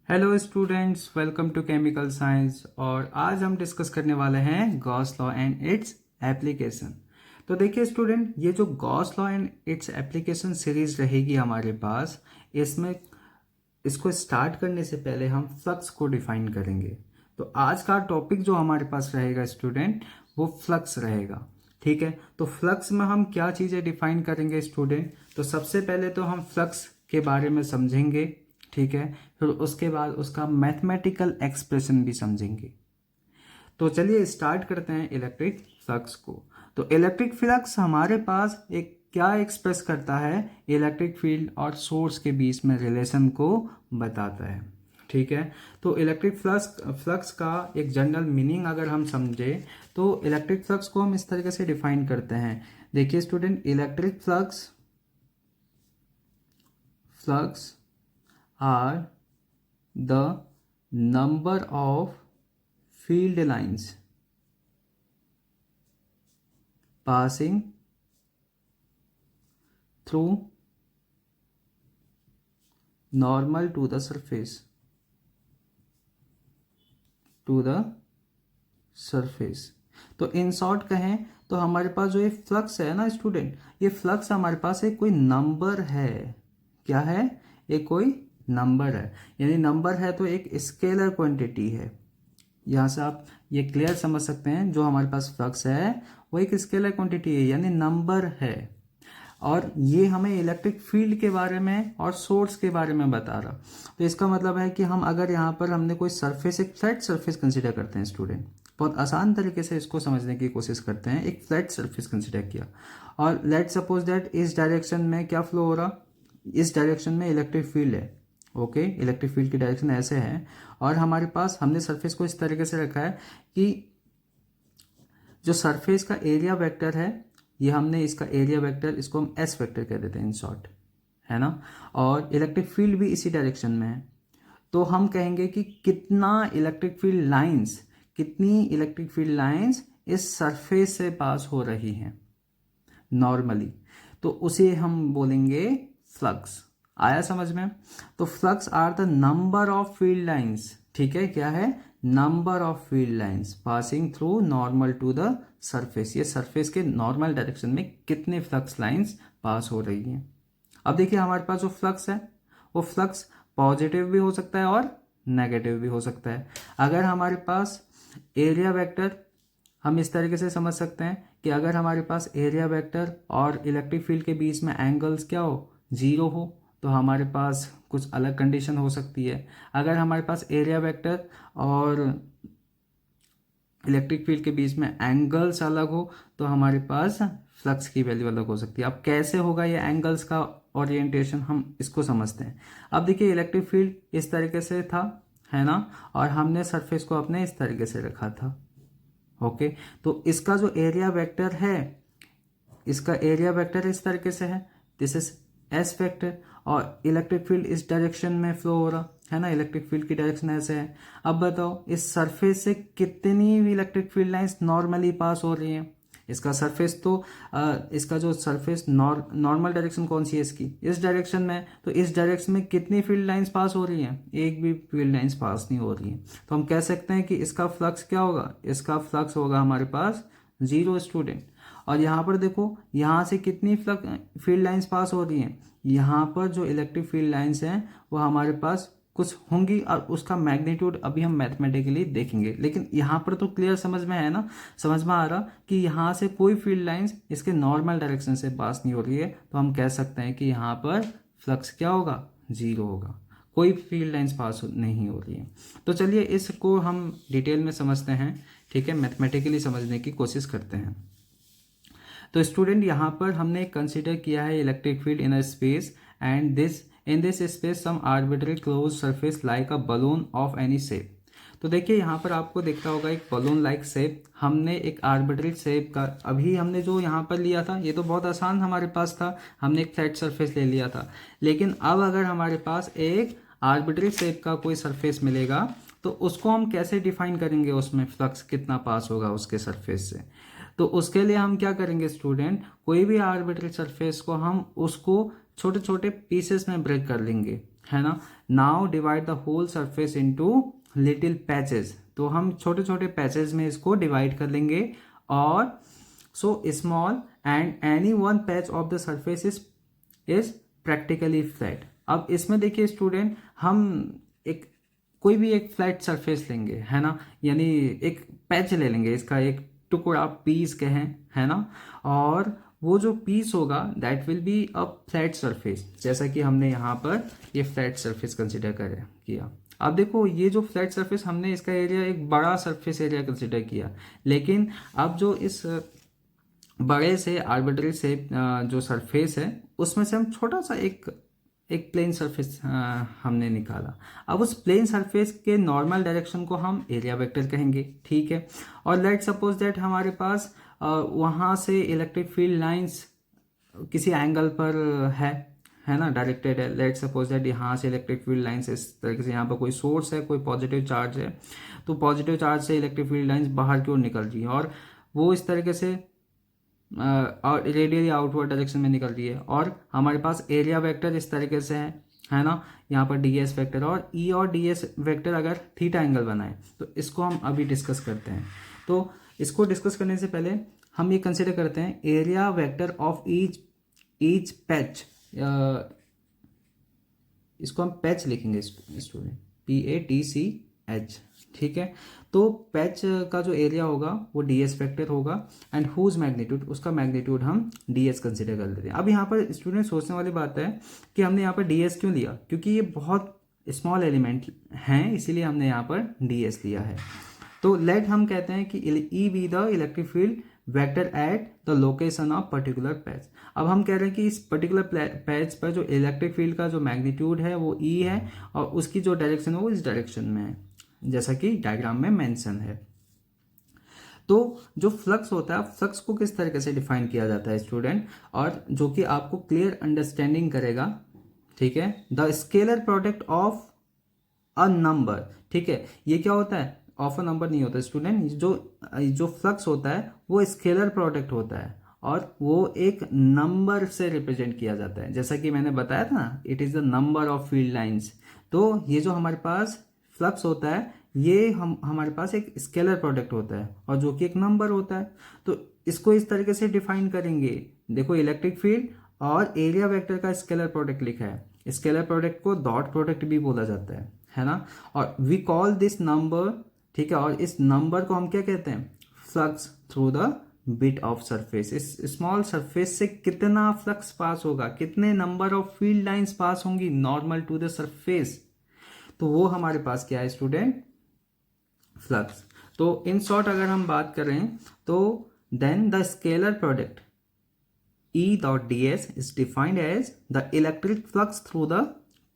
Hello students, welcome to chemical science. और आज हम डिस्कस करने वाले हैं Gauss law and its application. तो देखिए स्टूडेंट, ये जो Gauss law and its application series रहेगी हमारे पास, इसमें इसको स्टार्ट करने से पहले हम फ्लक्स को डिफाइन करेंगे। तो आज का टॉपिक जो हमारे पास रहेगा स्टूडेंट, वो फ्लक्स रहेगा। ठीक है, तो फ्लक्स में हम क्या चीज़ें डिफाइन करेंगे स्टूडेंट? तो सबसे पहले तो हम फ्लक्स के बारे में समझेंगे। ठीक है, फिर उसके बाद उसका मैथमेटिकल एक्सप्रेशन भी समझेंगे। तो चलिए स्टार्ट करते हैं इलेक्ट्रिक फ्लक्स को। तो इलेक्ट्रिक फ्लक्स हमारे पास एक क्या एक्सप्रेस करता है? इलेक्ट्रिक फील्ड और सोर्स के बीच में रिलेशन को बताता है। ठीक है, तो इलेक्ट्रिक फ्लक्स का एक जनरल मीनिंग अगर हम समझे तो इलेक्ट्रिक फ्लक्स को हम इस तरीके से डिफाइन करते हैं। देखिए student, electric flux are the number of field lines passing through normal to the surface तो इन शॉर्ट कहें तो हमारे पास जो ये फ्लक्स है ना स्टूडेंट, ये फ्लक्स हमारे पास एक कोई नंबर है। क्या है? एक कोई नंबर है, यानी नंबर है तो एक स्केलर क्वांटिटी है। यहाँ से आप ये क्लियर समझ सकते हैं, जो हमारे पास फ्लक्स है वो एक स्केलर क्वांटिटी है, यानी नंबर है। और ये हमें इलेक्ट्रिक फील्ड के बारे में और सोर्स के बारे में बता रहा। तो इसका मतलब है कि हम अगर यहाँ पर हमने कोई सरफेस, एक फ्लैट सरफेस कंसिडर करते हैं स्टूडेंट, बहुत आसान तरीके से इसको समझने की कोशिश करते हैं। एक फ्लैट सरफेस कंसिडर किया और लेट सपोज दैट इस डायरेक्शन में क्या फ्लो हो रहा, इस डायरेक्शन में इलेक्ट्रिक फील्ड है। ओके, इलेक्ट्रिक फील्ड की डायरेक्शन ऐसे है और हमारे पास हमने सरफेस को इस तरीके से रखा है कि जो सरफेस का एरिया वेक्टर है, ये हमने इसका एरिया वेक्टर, इसको हम एस वेक्टर कह देते हैं इन शॉर्ट, है ना। और इलेक्ट्रिक फील्ड भी इसी डायरेक्शन में है। तो हम कहेंगे कि कितनी इलेक्ट्रिक फील्ड लाइंस इस सरफेस से पास हो रही हैं नॉर्मली, तो उसे हम बोलेंगे फ्लक्स। आया समझ में? तो flux are the number of field lines. ठीक है, क्या है? Number of field lines passing through normal to the surface. ये सरफेस के नॉर्मल डायरेक्शन में कितने फ्लक्स लाइंस पास हो रही हैं। अब देखिए हमारे पास जो फ्लक्स है, वो फ्लक्स पॉजिटिव भी हो सकता है और नेगेटिव भी हो सकता है। अगर हमारे पास एरिया वेक्टर, हम इस तरीके से समझ सकते हैं कि अगर हमारे पास एरिया वेक्टर और इलेक्ट्रिक फील्ड के बीच में एंगल्स क्या हो, जीरो हो, तो हमारे पास कुछ अलग कंडीशन हो सकती है। अगर हमारे पास एरिया वेक्टर और इलेक्ट्रिक फील्ड के बीच में एंगल्स अलग हो तो हमारे पास फ्लक्स की वैल्यू अलग हो सकती है। अब कैसे होगा ये एंगल्स का ओरिएंटेशन, हम इसको समझते हैं। अब देखिए इलेक्ट्रिक फील्ड इस तरीके से था, है ना, और हमने सरफेस को अपने इस तरीके से रखा था। ओके, तो इसका जो एरिया वेक्टर है, इसका एरिया वेक्टर इस तरीके से है, दिस इज एस वेक्टर, और इलेक्ट्रिक फील्ड इस डायरेक्शन में फ्लो हो रहा है ना, इलेक्ट्रिक फील्ड की डायरेक्शन ऐसे है। अब बताओ इस सरफेस से कितनी भी इलेक्ट्रिक फील्ड लाइंस नॉर्मली पास हो रही हैं। इसका सरफेस तो इसका जो सरफेस नॉर्मल डायरेक्शन कौन सी है इसकी, इस डायरेक्शन में, तो इस डायरेक्शन में कितनी फील्ड लाइंस पास हो रही हैं? एक भी फील्ड लाइंस पास नहीं हो रही हैं। तो हम कह सकते हैं कि इसका फ्लक्स क्या होगा? इसका फ्लक्स होगा हमारे पास जीरो स्टूडेंट। और यहाँ पर देखो, यहाँ से कितनी फील्ड लाइंस पास हो रही हैं? यहाँ पर जो इलेक्ट्रिक फील्ड लाइंस हैं वो हमारे पास कुछ होंगी और उसका मैग्नीट्यूड अभी हम मैथमेटिकली देखेंगे। लेकिन यहाँ पर तो क्लियर समझ में है ना, समझ में आ रहा कि यहाँ से कोई फील्ड लाइंस इसके नॉर्मल डायरेक्शन से पास नहीं हो रही है। तो हम कह सकते हैं कि यहाँ पर फ्लक्स क्या होगा? जीरो होगा, कोई फील्ड लाइंस पास नहीं हो रही है। तो चलिए इसको हम डिटेल में समझते हैं। ठीक है, मैथमेटिकली समझने की कोशिश करते हैं। तो स्टूडेंट यहाँ पर हमने कंसिडर किया है electric field in a space and in this space some arbitrary close surface like a balloon of any shape. तो देखिए यहाँ पर आपको दिखता होगा एक बलून लाइक शेप। हमने एक आर्बिट्ररी शेप का, अभी हमने जो यहाँ पर लिया था ये तो बहुत आसान हमारे पास था, हमने एक फ्लैट सरफेस ले लिया था। लेकिन अब अगर हमारे पास एक आर्बिट्ररी शेप का कोई सरफेस मिलेगा तो उसको हम कैसे डिफाइन करेंगे, उसमें फ्लक्स कितना पास होगा उसके सरफेस से। तो उसके लिए हम क्या करेंगे स्टूडेंट, कोई भी आर्बिट्ररी सरफेस को हम उसको छोटे छोटे पीसेस में ब्रेक कर लेंगे, है ना। Now divide the whole surface into little patches, तो हम छोटे छोटे पैचेस में इसको डिवाइड कर लेंगे। और so small and any one patch of the surface is practically flat. अब इसमें देखिए स्टूडेंट, हम एक कोई भी एक फ्लैट सरफेस लेंगे, है ना, यानी एक पैच ले लेंगे, इसका एक टुकड़ा पीस कहें, है ना, और वो जो पीस होगा that will be a flat surface, जैसा कि हमने यहाँ पर ये फ्लैट सरफेस कंसिडर किया। अब देखो ये जो फ्लैट सरफेस हमने इसका एरिया एक बड़ा सरफेस एरिया कंसिडर किया, लेकिन अब जो इस बड़े से आर्बिट्ररी से जो सरफेस है उसमें से हम छोटा सा एक प्लेन सरफेस हमने निकाला। अब उस प्लेन सरफेस के नॉर्मल डायरेक्शन को हम एरिया वेक्टर कहेंगे, ठीक है। और लेट सपोज दैट हमारे पास वहाँ से इलेक्ट्रिक फील्ड लाइंस किसी एंगल पर है ना, डायरेक्टेड है। लेट सपोज दैट यहाँ से इलेक्ट्रिक फील्ड लाइंस इस तरीके से, यहाँ पर कोई सोर्स है, कोई पॉजिटिव चार्ज है, तो पॉजिटिव चार्ज से इलेक्ट्रिक फील्ड लाइंस बाहर की ओर निकल रही है और वो इस तरीके से और रेडियली आउटवर्ड डायरेक्शन में निकल रही है। और हमारे पास एरिया वेक्टर इस तरीके से है ना, यहाँ पर डी एस वेक्टर, और ई और डी एस वेक्टर अगर थीटा एंगल बनाए तो इसको हम अभी डिस्कस करते हैं। तो इसको डिस्कस करने से पहले हम ये कंसिडर करते हैं area vector of each patch, इसको हम पैच लिखेंगे स्टूडेंट, PATCH, ठीक है। तो पैच का जो एरिया होगा वो ds वेक्टर होगा एंड हुज मैग्नीट्यूड, उसका मैग्नीट्यूड हम ds कंसिडर कर लेते हैं। अब यहाँ पर स्टूडेंट सोचने वाली बात है कि हमने यहाँ पर ds क्यों लिया, क्योंकि ये बहुत स्मॉल एलिमेंट हैं, इसीलिए हमने यहाँ पर ds लिया है। तो लेट हम कहते हैं कि E be the electric field vector at the location of particular patch. अब हम कह रहे हैं कि इस पर्टिकुलर पैच पर जो इलेक्ट्रिक फील्ड का जो मैग्नीट्यूड है वो E है और उसकी जो डायरेक्शन है वो इस डायरेक्शन में है, जैसा कि डायग्राम में मेंशन है। तो जो फ्लक्स होता है, फ्लक्स को किस तरीके से डिफाइन किया जाता है स्टूडेंट, और जो कि आपको क्लियर अंडरस्टैंडिंग करेगा, ठीक है। The scalar product of a number, ठीक है। ये क्या होता है, ऑफ अ नंबर नहीं होता स्टूडेंट, जो फ्लक्स होता है वो स्केलर प्रोडक्ट होता है और वो एक नंबर से रिप्रेजेंट किया जाता है, जैसा कि मैंने बताया था ना, it is the number of field lines. तो ये जो हमारे पास फ्लक्स होता है ये हमारे पास एक स्केलर प्रोडक्ट होता है और जो कि एक नंबर होता है। तो इसको इस तरीके से डिफाइन करेंगे, देखो इलेक्ट्रिक फील्ड और एरिया वेक्टर का स्केलर प्रोडक्ट लिखा है, scalar product co dot product भी बोला जाता है ना। और वी कॉल दिस नंबर, ठीक है, और इस नंबर को हम क्या कहते हैं, flux through the bit of surface. इस स्मॉल सरफेस से कितना फ्लक्स पास होगा, कितने number of field lines pass होंगी नॉर्मल टू द सरफेस, तो वो हमारे पास क्या है स्टूडेंट, फ्लक्स। तो इन शॉर्ट अगर हम बात करें तो then the scalar product E dot ds is defined as the electric flux through the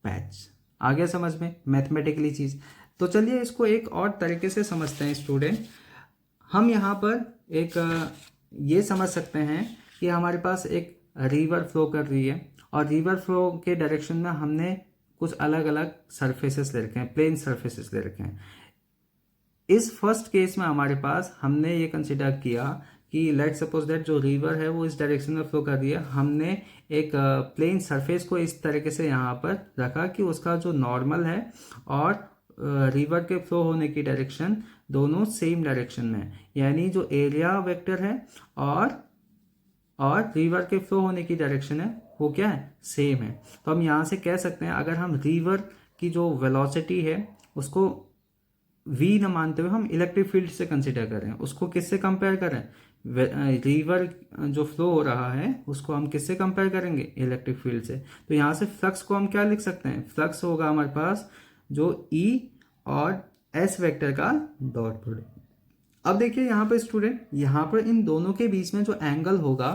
patch. आ गया समझ में मैथमेटिकली चीज। तो चलिए इसको एक और तरीके से समझते हैं स्टूडेंट। हम यहाँ पर एक ये समझ सकते हैं कि हमारे पास एक रिवर फ्लो कर रही है और रिवर फ्लो के डायरेक्शन में हमने कुछ अलग अलग सरफेसेस ले रखे हैं, प्लेन सरफेसेस ले रखे हैं। इस फर्स्ट केस में हमारे पास हमने ये कंसिडर किया कि लेट सपोज दैट जो रिवर है वो इस डायरेक्शन में फ्लो कर रही है, हमने एक प्लेन सरफेस को इस तरीके से यहाँ पर रखा कि उसका जो नॉर्मल है और रिवर के फ्लो होने की डायरेक्शन दोनों सेम डायरेक्शन में है, यानी जो एरिया वेक्टर है और रिवर के फ्लो होने की डायरेक्शन है वो क्या है, सेम है। तो हम यहाँ से कह सकते हैं अगर हम रिवर की जो वेलोसिटी है उसको v न मानते हुए हम इलेक्ट्रिक फील्ड से कंसिडर करें, उसको किससे कंपेयर करें, रिवर जो फ्लो हो रहा है उसको हम किससे कंपेयर करेंगे, इलेक्ट्रिक फील्ड से। तो यहाँ से फ्लक्स को हम क्या लिख सकते हैं, फ्लक्स होगा हमारे पास जो E और S वेक्टर का डॉट प्रोडक्ट। अब देखिए यहाँ पर स्टूडेंट, यहाँ पर इन दोनों के बीच में जो एंगल होगा,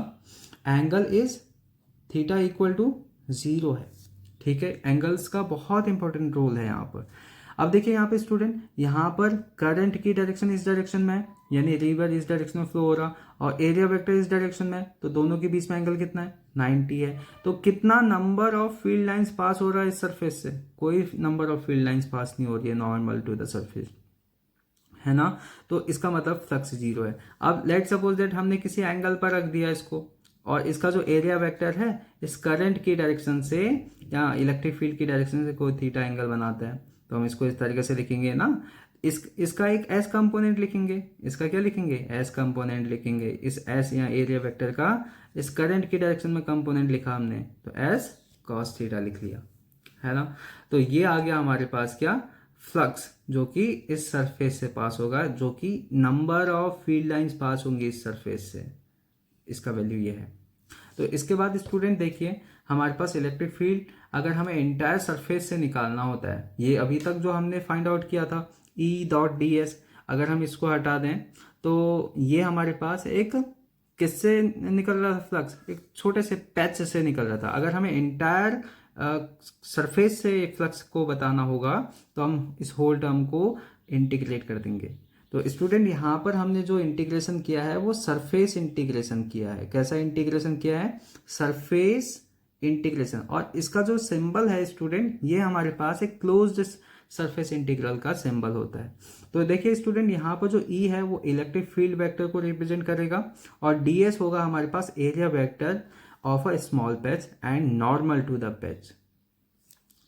angle is theta equal to 0 है, ठीक है। एंगल्स का बहुत इंपॉर्टेंट रोल है यहाँ पर। अब देखिए यहाँ पे स्टूडेंट, यहाँ पर करंट की डायरेक्शन इस डायरेक्शन में है, यानी रिवर इस डायरेक्शन में फ्लो हो रहा, और एरिया वेक्टर इस डायरेक्शन में, तो दोनों के बीच में एंगल कितना है, 90 है। तो कितना number of field lines pass हो रहा है इस सरफेस से, कोई number of field lines pass नहीं हो रही है नॉर्मल टू द सरफेस, है ना। तो इसका मतलब फ्लक्स 0 है। अब लेट सपोज दैट हमने किसी एंगल पर रख दिया इसको और इसका जो एरिया वेक्टर है इस करंट की डायरेक्शन से या इलेक्ट्रिक फील्ड की डायरेक्शन से कोई थीटा एंगल बनाता है, तो हम इसको इस तरीके से लिखेंगे ना। इसका एक एस कंपोनेंट लिखेंगे, इसका क्या लिखेंगे, एस कंपोनेंट लिखेंगे। इस एस या एरिया वेक्टर का इस करंट की डायरेक्शन में कंपोनेंट लिखा हमने, तो एस कॉस थीटा लिख लिया, है ना। तो ये आ गया हमारे पास क्या, फ्लक्स, जो कि इस सरफेस से पास होगा, जो कि number of field lines pass होंगी इस सरफेस से, इसका वैल्यू ये है। तो इसके बाद स्टूडेंट देखिए, हमारे पास इलेक्ट्रिक फील्ड अगर हमें एंटायर सरफेस से निकालना होता है, ये अभी तक जो हमने फाइंड आउट किया था ई डॉट डी एस, अगर हम इसको हटा दें तो ये हमारे पास एक किससे निकल रहा था फ्लक्स, एक छोटे से पैच से निकल रहा था। अगर हमें एंटायर सरफेस से फ्लक्स को बताना होगा तो हम इस होल टर्म को इंटीग्रेट कर देंगे। तो स्टूडेंट यहाँ पर हमने जो इंटीग्रेशन किया है वो सरफेस इंटीग्रेशन किया है। कैसा इंटीग्रेशन किया है, सरफेस इंटीग्रेशन। और इसका जो सिंबल है स्टूडेंट, ये हमारे पास एक क्लोज्ड सरफेस इंटीग्रल का सिंबल होता है। तो देखिए स्टूडेंट, यहाँ पर जो ई है वो इलेक्ट्रिक फील्ड वेक्टर को रिप्रेजेंट करेगा और डीएस होगा हमारे पास area vector of a small patch and normal to the patch,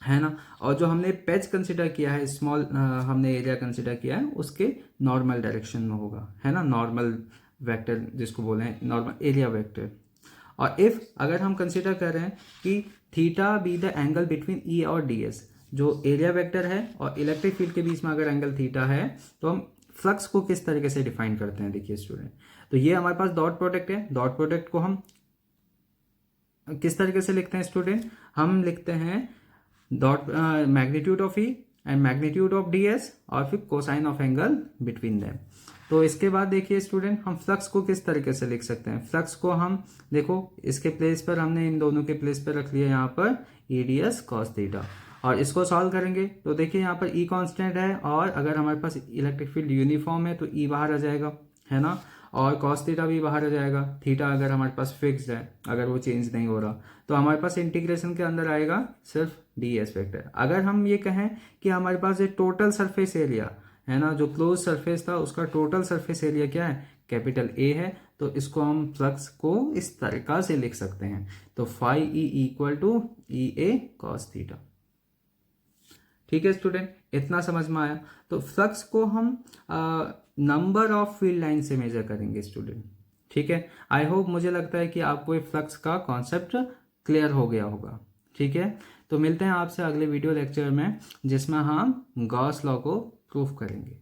है ना। और जो हमने पैच कंसिडर किया है, स्मॉल हमने एरिया कंसिडर किया है, उसके नॉर्मल डायरेक्शन में होगा, है ना, नॉर्मल वेक्टर जिसको बोले हैं नॉर्मल एरिया वेक्टर। और इफ अगर हम कंसिडर कर रहे हैं कि theta be the angle between ई और डी एस, जो एरिया वेक्टर है और इलेक्ट्रिक फील्ड के बीच में अगर एंगल थीटा है, तो हम फ्लक्स को किस तरीके से डिफाइन करते हैं, देखिए स्टूडेंट। तो ये हमारे पास डॉट प्रोडक्ट है, डॉट प्रोडक्ट को हम किस तरीके से लिखते हैं स्टूडेंट, हम लिखते हैं dot magnitude of E and magnitude of D S और फिर cosine of angle between them. तो इसके बाद देखिए स्टूडेंट, हम फ्लक्स को किस तरीके से लिख सकते हैं। फ्लक्स को हम देखो इसके प्लेस पर हमने इन दोनों के प्लेस पर रख लिया यहाँ पर E D S cos theta, और इसको सॉल्व करेंगे तो देखिए यहाँ पर ई कांस्टेंट है और अगर हमारे पास इलेक्ट्रिक फील्ड यूनिफॉर्म है तो ई बाहर आ जाएगा, है ना, और कॉस थीटा भी बाहर आ जाएगा। थीटा अगर हमारे पास फिक्स्ड है, अगर वो चेंज नहीं हो रहा, तो हमारे पास इंटीग्रेशन के अंदर आएगा सिर्फ डी एस वेक्टर। अगर हम ये कहें कि हमारे पास ये टोटल सरफेस एरिया है ना, जो क्लोज सरफेस था उसका टोटल सरफेस एरिया क्या है, कैपिटल ए है, तो इसको हम फ्लक्स को इस तरीका से लिख सकते हैं। तो phi E equal to E A cos theta. ठीक है स्टूडेंट, इतना समझ में आया। तो फ्लक्स को हम नंबर ऑफ फील्ड लाइन से मेजर करेंगे स्टूडेंट। ठीक है, आई होप, मुझे लगता है कि आपको ये फ्लक्स का कॉन्सेप्ट क्लियर हो गया होगा। ठीक है, तो मिलते हैं आपसे अगले वीडियो लेक्चर में जिसमें हम गॉस लॉ को प्रूफ करेंगे।